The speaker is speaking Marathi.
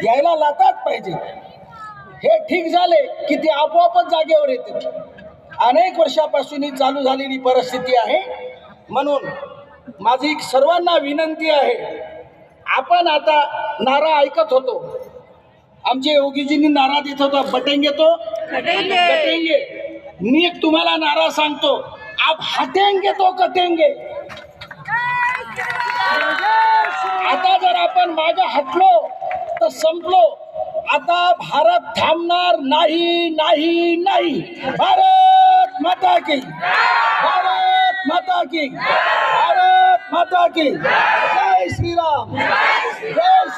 यायला लाताच पाहिजे. हे ठीक झाले की ते आपोआपच जागेवर येते. अनेक वर्षापासून ही चालू झालेली परिस्थिती आहे. म्हणून माझी सर्वांना विनंती आहे, आपण आता नारा ऐकत होतो, आमचे योगीजींनी नारा देत होता, बटेंगे तो कटेंगे. मी एक तुम्हाला नारा सांगतो, आप हटेंगे तो कटेंगे. आता जर आपण मागे हटलो तर संपलो. आता भारत थांबणार नाही नाही नाही. भारत माता की, भारत माता की, भारत माता की. जय श्रीराम, जय